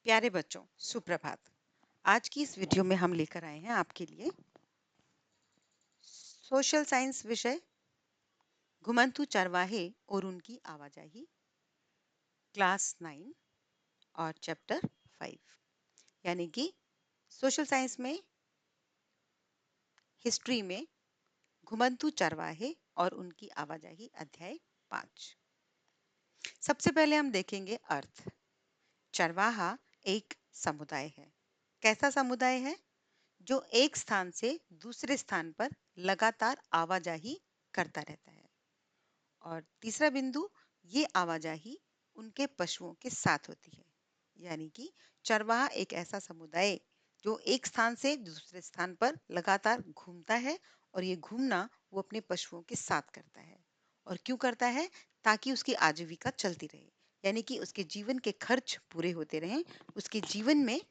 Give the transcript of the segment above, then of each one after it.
प्यारे बच्चों, सुप्रभात। आज की इस वीडियो में हम लेकर आए हैं आपके लिए सोशल साइंस विषय घुमंतू चरवाहे और उनकी आवाजाही, क्लास 9 और चैप्टर 5। यानी कि सोशल साइंस में हिस्ट्री में घुमंतू चरवाहे और उनकी आवाजाही अध्याय 5। सबसे पहले हम देखेंगे अर्थ। चरवाहा एक समुदाय है। कैसा समुदाय है? जो एक स्थान से दूसरे स्थान पर लगातार आवाजाही करता रहता है। और तीसरा बिंदु, ये आवाजाही उनके पशुओं के साथ होती है। यानी कि चरवाहा एक ऐसा समुदाय जो एक स्थान से दूसरे स्थान पर लगातार घूमता है, और ये घूमना वो अपने पशुओं के साथ करता है। और क्यों करता है? ताकि उसकी आजीविका चलती रहे, यानी कि उसके जीवन के खर्च पूरे होते रहें, उसके जीवन में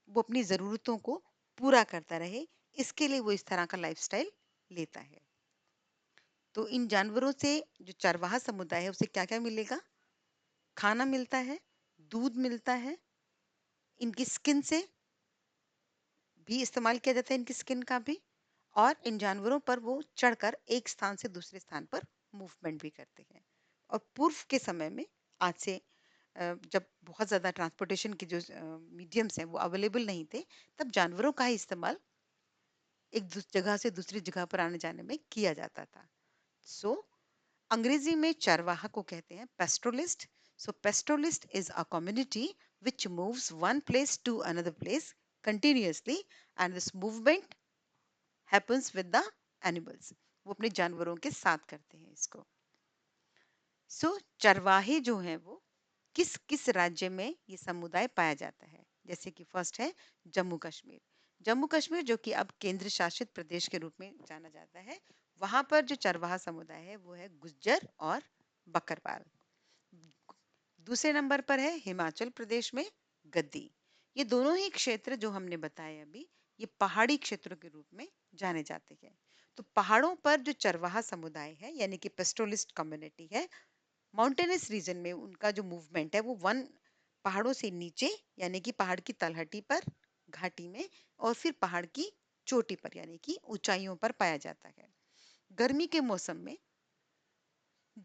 वो अपनी जरूरतों को पूरा करता रहे। इसके लिए वो इस तरह का लाइफस्टाइल लेता है। तो इन जानवरों से, जो चरवाहा समुदाय है, उसे क्या क्या मिलेगा? खाना मिलता है, दूध मिलता है, इनकी स्किन से भी इस्तेमाल किया जाता है, इनकी स्किन का भी। और इन जानवरों पर वो चढ़कर एक स्थान से दूसरे स्थान पर मूवमेंट भी करते हैं। और पूर्व के समय में, आज से जब बहुत ज्यादा ट्रांसपोर्टेशन के जो मीडियम्स हैं वो अवेलेबल नहीं थे, तब जानवरों का ही इस्तेमाल एक जगह से दूसरी जगह पर आने जाने में किया जाता था। सो अंग्रेजी में चरवाहा को कहते हैं पेस्टोलिस्ट। सो पेस्टोलिस्ट is a community which moves one place to another place continuously, and this movement happens with the animals. वो अपने जानवरों के साथ करते हैं इसको। सो चरवाहे जो हैं वो किस किस राज्य में ये समुदाय पाया जाता है? जैसे कि फर्स्ट है जम्मू कश्मीर। जम्मू कश्मीर, जो कि अब केंद्र शासित प्रदेश के रूप में जाना जाता है, वहां पर जो चरवाहा समुदाय है वो है गुज्जर और बकरवाल। दूसरे नंबर पर है हिमाचल प्रदेश में गद्दी। ये दोनों ही क्षेत्र जो हमने बताए अभी, ये पहाड़ी क्षेत्रों के रूप में जाने जाते हैं। तो पहाड़ों पर जो चरवाहा समुदाय है, यानी कि पेस्टोलिस्ट कम्युनिटी है, माउंटेनस रीजन में उनका जो मूवमेंट है वो वन पहाड़ों से नीचे, यानी कि पहाड़ की तलहटी पर, घाटी में, और फिर पहाड़ की चोटी पर, यानी कि ऊंचाइयों पर पाया जाता है। गर्मी के मौसम में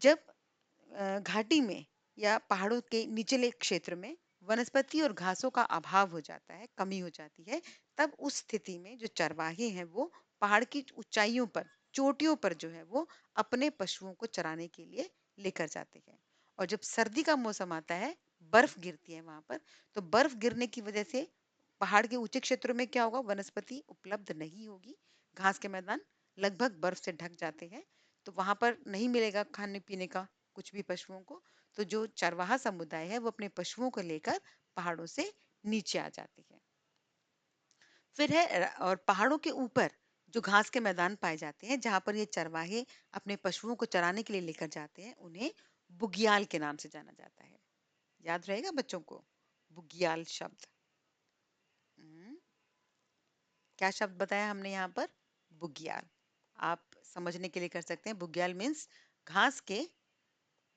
जब घाटी में या पहाड़ों के निचले क्षेत्र में वनस्पति और घासों का अभाव हो जाता है, कमी हो जाती है, तब उस स्थिति में जो चरवाहे हैं वो पहाड़ की ऊंचाइयों पर, चोटियों पर जो है वो अपने पशुओं को चराने के लिए लेकर जाते हैं। और जब सर्दी का मौसम आता है, बर्फ गिरती है वहां पर, तो बर्फ गिरने की वजह से पहाड़ के ऊंचे क्षेत्रों में क्या होगा? वनस्पति उपलब्ध नहीं होगी, घास के मैदान लगभग बर्फ से ढक जाते हैं, तो वहां पर नहीं मिलेगा खाने पीने का कुछ भी पशुओं को। तो जो चरवाहा समुदाय है वो अपने पशुओं को लेकर पहाड़ों से नीचे आ जाती है। फिर है और पहाड़ों के ऊपर जो घास के मैदान पाए जाते हैं, जहां पर ये चरवाहे अपने पशुओं को चराने के लिए लेकर जाते हैं, उन्हें बुग्याल के नाम से जाना जाता है। याद रहेगा बच्चों को बुग्याल शब्द? हम्म, क्या शब्द बताया हमने यहाँ पर? बुग्याल। आप समझने के लिए कर सकते हैं, बुग्याल मीन्स घास के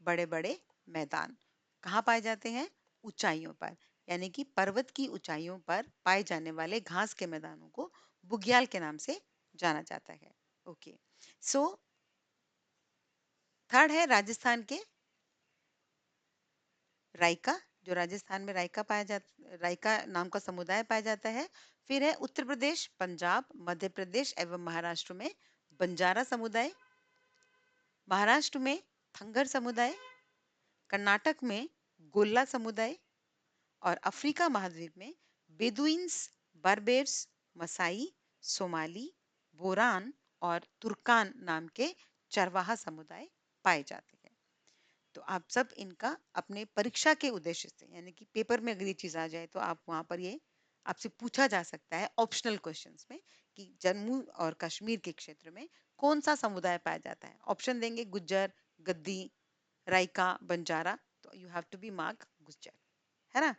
बड़े बड़े मैदान। कहाँ पाए जाते हैं? ऊंचाइयों पर, यानी कि पर्वत की ऊंचाइयों पर पाए जाने वाले घास के मैदानों को बुग्याल के नाम से जाना जाता है। ओके। सो थर्ड है राजस्थान के रायका। जो राजस्थान में रायका नाम का समुदाय पाया जाता है। फिर है उत्तर प्रदेश, पंजाब, मध्य प्रदेश एवं महाराष्ट्र में बंजारा समुदाय, महाराष्ट्र में थंगर समुदाय, कर्नाटक में गोल्ला समुदाय, और अफ्रीका महाद्वीप में बेदुइन्स, बर्बेर्स, मसाई, सोमाली, बोरान और तुर्कान नाम के चरवाहा समुदाय पाए जाते हैं। तो आप सब इनका अपने परीक्षा के उद्देश्य से, यानी कि पेपर में अगर ये चीज आ जाए तो आप वहां पर ये आपसे पूछा जा सकता है ऑप्शनल क्वेश्चंस में, कि जम्मू और कश्मीर के क्षेत्र में कौन सा समुदाय पाया जाता है। ऑप्शन देंगे गुज्जर, गद्दी, राइका, बंजारा, तो you have to be mark Gujjar, है ना?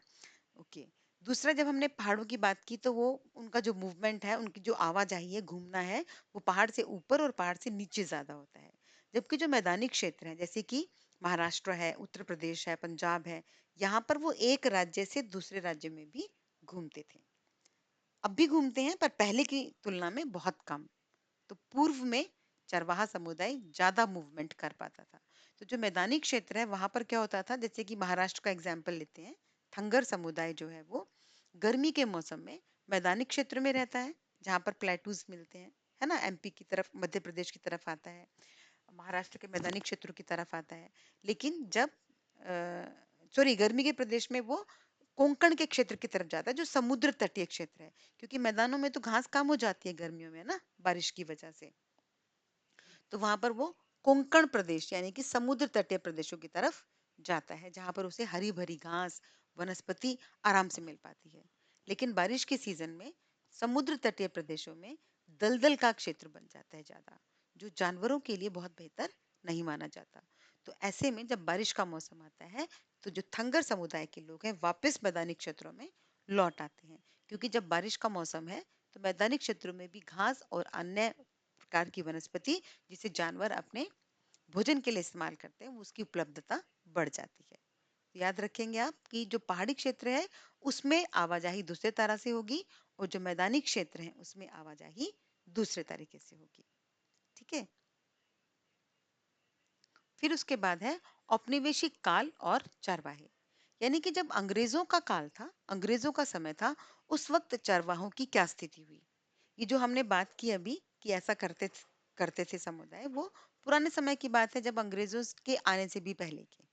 ओके। दूसरा, जब हमने पहाड़ों की बात की, तो वो उनका जो मूवमेंट है, उनकी जो आवाजाही है, घूमना है, वो पहाड़ से ऊपर और पहाड़ से नीचे ज्यादा होता है। जबकि जो मैदानी क्षेत्र है, जैसे कि महाराष्ट्र है, उत्तर प्रदेश है, पंजाब है, यहाँ पर वो एक राज्य से दूसरे राज्य में भी घूमते थे। अब भी घूमते हैं पर पहले की तुलना में बहुत कम। तो पूर्व में चरवाहा समुदाय ज्यादा मूवमेंट कर पाता था। तो जो मैदानी क्षेत्र है वहां पर क्या होता था, जैसे कि महाराष्ट्र का एग्जाम्पल लेते हैं। थंगर समुदाय जो है वो गर्मी के मौसम में मैदानी क्षेत्र में रहता है, जहाँ पर प्लेटूज मिलते हैं, है ना। एमपी की तरफ, मध्य प्रदेश की तरफ आता है, महाराष्ट्र के मैदानी क्षेत्रों की तरफ आता है। लेकिन जब सॉरी, गर्मी के प्रदेश में वो कोंकण के क्षेत्र की तरफ जाता है, जो समुद्र तटीय क्षेत्र है। क्योंकि मैदानों में तो घास कम हो जाती है गर्मियों में, ना, बारिश की वजह से। तो वहां पर वो कोंकण प्रदेश यानी कि समुद्र तटीय प्रदेशों की तरफ जाता है, जहां पर उसे हरी भरी घास, वनस्पति आराम से मिल पाती है। लेकिन बारिश के सीजन में समुद्र तटीय प्रदेशों में दलदल का क्षेत्र बन जाता है ज्यादा, जो जानवरों के लिए बहुत बेहतर नहीं माना जाता। तो ऐसे में जब बारिश का मौसम आता है, तो जो थंगर समुदाय के लोग हैं वापस मैदानी क्षेत्रों में लौट आते हैं। क्योंकि जब बारिश का मौसम है तो मैदानी क्षेत्रों में भी घास और अन्य प्रकार की वनस्पति, जिसे जानवर अपने भोजन के लिए इस्तेमाल करते हैं, उसकी उपलब्धता बढ़ जाती है। याद रखेंगे आप कि जो पहाड़ी क्षेत्र है उसमें आवाजाही दूसरे तरह से होगी, और जो मैदानी क्षेत्र है उसमें आवाजाही दूसरे तरीके से होगी। ठीक है। फिर उसके बाद है औपनिवेशिक काल और चरवाहे। यानी कि जब अंग्रेजों का काल था, अंग्रेजों का समय था, उस वक्त चरवाहों की क्या स्थिति हुई। ये जो हमने बात की अभी कि ऐसा करते थे समुदाय, वो पुराने समय की बात है, जब अंग्रेजों के आने से भी पहले की,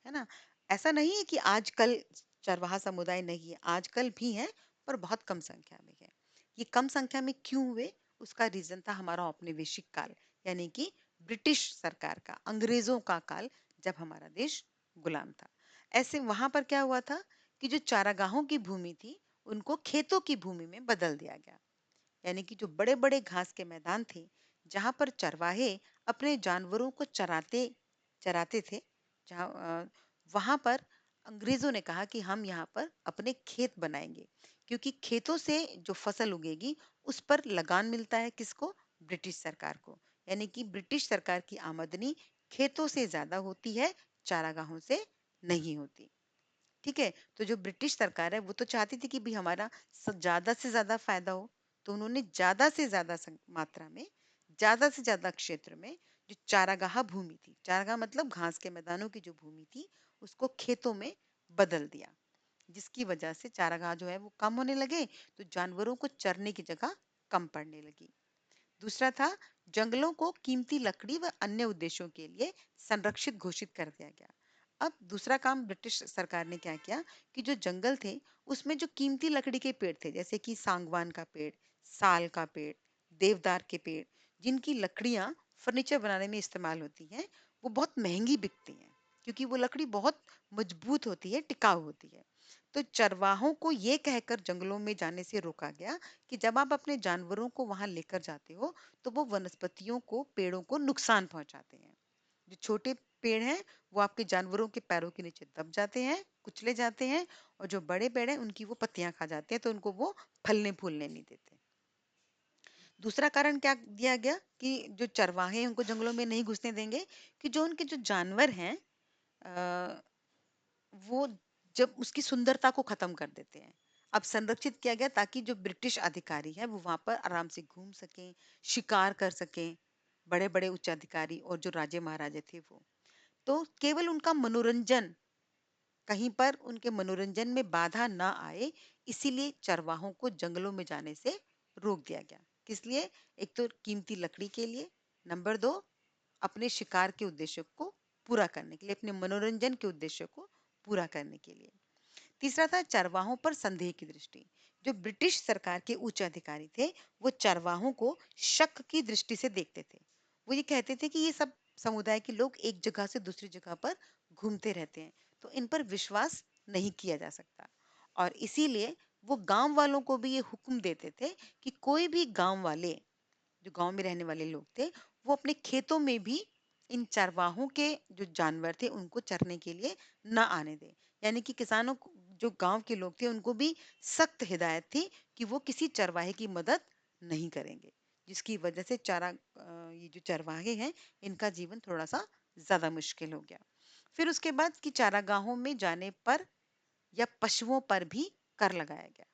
है ना। ऐसा नहीं है कि आजकल चरवाहा समुदाय नहीं है, आजकल भी है, पर बहुत कम संख्या में है। ये कम संख्या में क्यों हुए, उसका रीजन था हमारा औपनिवेशिक काल, यानी कि ब्रिटिश सरकार का, अंग्रेजों का काल, जब हमारा देश गुलाम था। ऐसे वहां पर क्या हुआ था कि जो चारागाहों की भूमि थी उनको खेतों की भूमि में बदल दिया गया। यानी कि जो बड़े बड़े घास के मैदान थे, जहां पर चरवाहे अपने जानवरों को चराते चराते थे, जहाँ वहां पर अंग्रेजों ने कहा कि हम यहाँ पर अपने खेत बनाएंगे। क्योंकि खेतों से जो फसल उगेगी उस पर लगान मिलता है, किसको? ब्रिटिश सरकार को। यानी कि ब्रिटिश सरकार की आमदनी खेतों से ज्यादा होती है, चारागाहों से नहीं होती। ठीक है। तो जो ब्रिटिश सरकार है वो तो चाहती थी कि भी हमारा ज्यादा से ज्यादा फायदा हो। तो उन्होंने ज्यादा से ज्यादा मात्रा में, ज्यादा से ज्यादा क्षेत्र में जो चारागाह भूमि थी, चारागाह मतलब घास के मैदानों की जो भूमि थी, उसको खेतों में बदल दिया। जिसकी वजह से चारागाह जो है वो कम होने लगे, तो जानवरों को चरने की जगह कम पड़ने लगी। दूसरा था, जंगलों को कीमती लकड़ी व अन्य उद्देश्यों के लिए संरक्षित घोषित कर दिया गया। अब दूसरा काम ब्रिटिश सरकार ने क्या किया कि जो जंगल थे उसमें जो कीमती लकड़ी के पेड़ थे, जैसे कि सांगवान का पेड़, साल का पेड़, देवदार के पेड़, जिनकी लकड़ियां फर्नीचर बनाने में इस्तेमाल होती हैं, वो बहुत महंगी बिकती हैं। क्योंकि वो लकड़ी बहुत मजबूत होती है, टिकाऊ होती है। तो चरवाहों को ये कहकर जंगलों में जाने से रोका गया कि जब आप अपने जानवरों को वहां लेकर जाते हो तो वो वनस्पतियों को, पेड़ों को नुकसान पहुंचाते हैं। जो छोटे पेड़ हैं वो आपके जानवरों के पैरों के नीचे दब जाते हैं, कुचले जाते हैं, और जो बड़े पेड़ हैं उनकी वो पत्तियां खा जाते हैं, तो उनको वो फलने फूलने नहीं देते। दूसरा कारण क्या दिया गया कि जो चरवाहे हैं उनको जंगलों में नहीं घुसने देंगे, कि जो उनके जो जानवर हैं वो जब उसकी सुंदरता को खत्म कर देते हैं। अब संरक्षित किया गया ताकि जो ब्रिटिश अधिकारी है वो वहां पर आराम से घूम सकें, शिकार कर सकें, बड़े बड़े उच्च अधिकारी और जो राजे महाराजे थे वो। तो केवल उनका मनोरंजन, कहीं पर उनके मनोरंजन में बाधा ना आए, इसीलिए चरवाहों को जंगलों में जाने से रोक दिया गया। किस लिए? एक तो कीमती लकड़ी के लिए, नंबर दो अपने शिकार के उद्देश्य को पूरा करने के लिए, अपने मनोरंजन के उद्देश्य को पूरा करने के लिए। तीसरा था चरवाहों पर संदेह की दृष्टि। जो ब्रिटिश सरकार के उच्च अधिकारी थे वो चरवाहों को शक की दृष्टि से देखते थे। वो ये कहते थे कि ये सब समुदाय के लोग एक जगह से दूसरी जगह पर घूमते रहते हैं, तो इन पर विश्वास नहीं किया जा सकता। और इसीलिए वो गांव वालों को भी ये हुक्म देते थे कि कोई भी गांव वाले, जो गांव में रहने वाले लोग थे, वो अपने खेतों में भी इन चरवाहों के जो जानवर थे उनको चरने के लिए ना आने दें। यानी कि किसानों को, जो गांव के लोग थे, उनको भी सख्त हिदायत थी कि वो किसी चरवाहे की मदद नहीं करेंगे। जिसकी वजह से ये जो चरवाहे हैं इनका जीवन थोड़ा सा ज्यादा मुश्किल हो गया। फिर उसके बाद कि चारागाहों में जाने पर या पशुओं पर भी कर लगाया गया।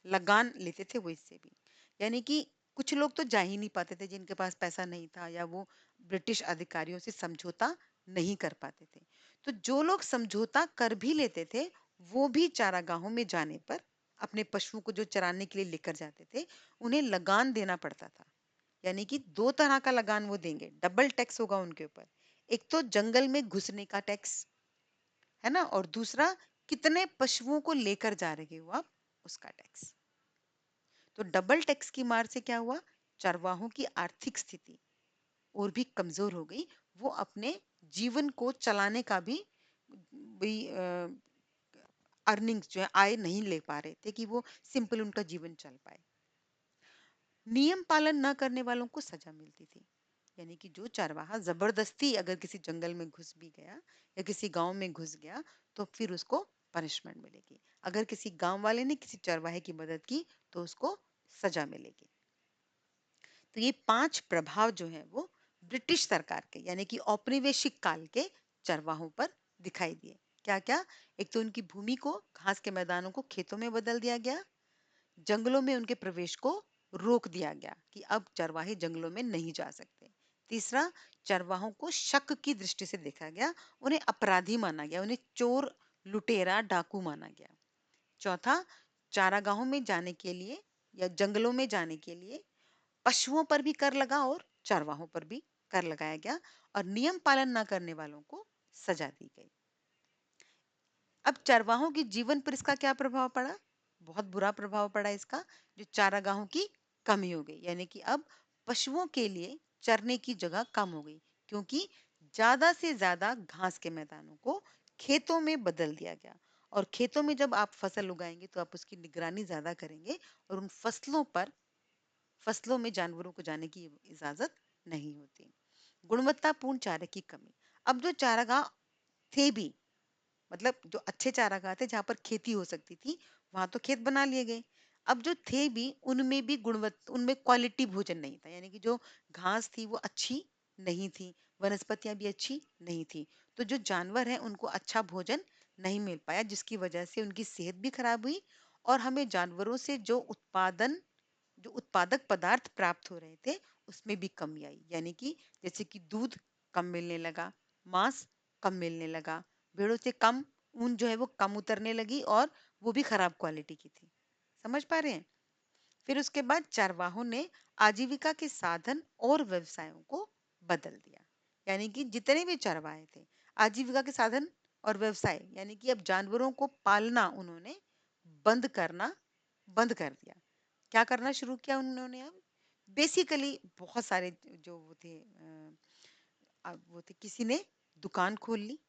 लगान लेते थे वो इससे भी। यानी कि कुछ लोग तो जा ही नहीं पाते थे जिनके पास पैसा नहीं था या वो ब्रिटिश अधिकारियों से समझौता नहीं कर पाते थे। तो जो लोग समझौता कर भी लेते थे, वो भी चारागाहों में जाने पर अपने पशुओं को जो चराने के लिए लेकर जाते थे, उन्हें लगान देना पड़ता था। यानी कि 2 तरह का लगान वो देंगे, डबल टैक्स होगा उनके ऊपर। एक तो जंगल में घुसने का टैक्स, है ना? और दूसरा कितने पशुओं को लेकर जा रहे हो आप, उसका टैक्स। तो डबल टैक्स की मार से क्या हुआ? चरवाहों की आर्थिक स्थिति और भी कमजोर हो गई। वो अपने जीवन को चलाने का भी भी अर्निंग्स जो है आय नहीं ले पा रहे थे कि वो सिंपल उनका जीवन चल पाए। नियम पालन न करने वालों को सजा मिलती थी। यानी कि जो चरवाहा जबरदस्ती अगर किसी जंगल में घुस भी गया या किसी गांव में घुस गया, तो फिर उसको पनिशमेंट मिलेगी। अगर किसी गांव वाले ने किसी चरवाहे की मदद की, तो उसको सजा मिलेगी। तो ये 5 प्रभाव जो है वो ब्रिटिश सरकार के यानी कि औपनिवेशिक काल के चरवाहों पर दिखाई दिए। क्या-क्या? एक तो उनकी भूमि को, घास के मैदानों को खेतों में बदल दिया गया। जंगलों में उनके प्रवेश को रोक दिया गया कि अब चरवाहे जंगलों में नहीं जा सकते। तीसरा, चरवाहों को शक की दृष्टि से देखा गया, उन्हें अपराधी माना गया, उन्हें चोर, लुटेरा, डाकू माना गया। चौथा, चारागाहों में जाने के लिए या जंगलों में जाने के लिए पशुओं पर भी कर लगा और चरवाहों पर भी कर लगाया गया और नियम पालन न करने वालों को सजा दी गई। अब चरवाहों के जीवन पर इसका क्या प्रभाव पड़ा? बहुत बुरा प्रभाव पड़ा इसका। जो चारागाहों की कमी हो गई, यानी कि अब पशुओं के लिए चरने की जगह कम हो गई, क्योंकि ज्यादा से ज्यादा घास के मैदानों को खेतों में बदल दिया गया। और खेतों में जब आप फसल उगाएंगे तो आप उसकी निगरानी ज्यादा करेंगे और उन फसलों में जानवरों को जाने की इजाजत नहीं होती। गुणवत्तापूर्ण चारे की कमी। अब जो चारागाह थे भी, मतलब जो अच्छे चारागाह थे जहाँ पर खेती हो सकती थी, वहां तो खेत बना लिए गए। अब जो थे भी उनमें भी गुणवत्ता, उनमें क्वालिटी भोजन नहीं था। यानी कि जो घास थी वो अच्छी नहीं थी, वनस्पतियां भी अच्छी नहीं थी। तो जो जानवर हैं उनको अच्छा भोजन नहीं मिल पाया, जिसकी वजह से उनकी सेहत भी खराब हुई और हमें जानवरों से जो उत्पादक पदार्थ प्राप्त हो रहे थे, उसमें भी कमी आई। यानी कि जैसे कि दूध कम मिलने लगा, मांस कम मिलने लगा, भेड़ों से कम ऊन जो है वो कम उतरने लगी और वो भी खराब क्वालिटी की थी। समझ पा रहे हैं? फिर उसके बाद चरवाहों ने आजीविका के साधन और व्यवसायों को बदल दिया। यानी कि जितने भी चरवाहे थे, आजीविका के साधन और व्यवसाय, यानी कि अब जानवरों को पालना उन्होंने बंद करना बंद कर दिया। क्या करना शुरू किया उन्होंने अब? बेसिकली बहुत सारे जो वो थे, वो थे, किसी ने दुकान खोल ली,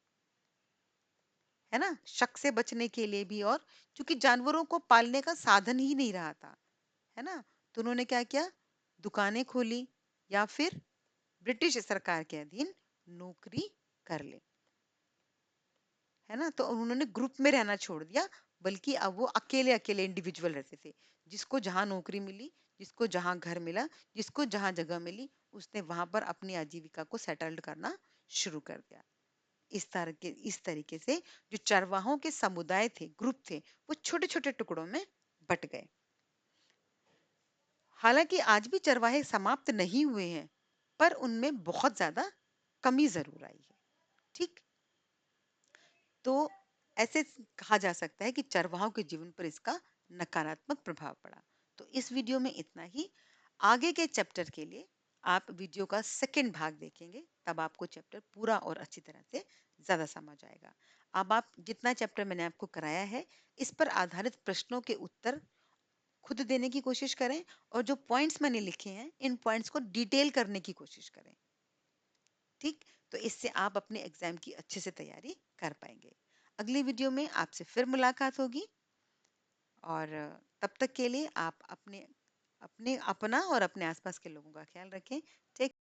है ना? शक से बचने के लिए भी, और क्योंकि जानवरों को पालने का साधन ही नहीं रहा था, है ना? तो उन्होंने क्या किया? दुकानें खोली या फिर ब्रिटिश सरकार के अधीन नौकरी कर ले, है ना? तो उन्होंने ग्रुप में रहना छोड़ दिया, बल्कि अब वो अकेले-अकेले इंडिविजुअल रहते थे। जिसको जहाँ नौकरी मिली, जिसको जहाँ घर मिला, जिसको जहाँ जगह मिली, उसने वहाँ पर अपनी आजीविका को सेटल्ड करना शुरू कर दिया। इस तरीके से जो चरवाहों के समुदाय थे, ग्रुप थे, वो छोटे-छोटे टुकड़ों में बट गए। हालांकि आज भी चरवाहे समाप्त नहीं हुए हैं, पर उनमें बहुत ज्यादा कमी जरूर आई है। ठीक? तो ऐसे कहा जा सकता है कि चरवाहों के जीवन पर इसका नकारात्मक प्रभाव पड़ा। तो इस वीडियो में इतना ही। आगे के चैप्टर के लिए आप वीडियो का सेकंड भाग देखेंगे, तब आपको चैप्टर पूरा और अच्छी तरह से ज्यादा समझ आएगा। अब आप जितना चैप्टर मैंने आपको कराया है, इस पर आधारित प्रश्नों के उत्तर खुद देने की कोशिश करें और जो पॉइंट्स मैंने लिखे हैं, इन पॉइंट्स को डिटेल करने की कोशिश करें। ठीक? तो इससे आप अपने एग्जाम की अच्छे से तैयारी कर पाएंगे। अगली वीडियो में आपसे फिर मुलाकात होगी और तब तक के लिए आप अपने अपने अपना और अपने आसपास के लोगों का ख्याल रखें। टेक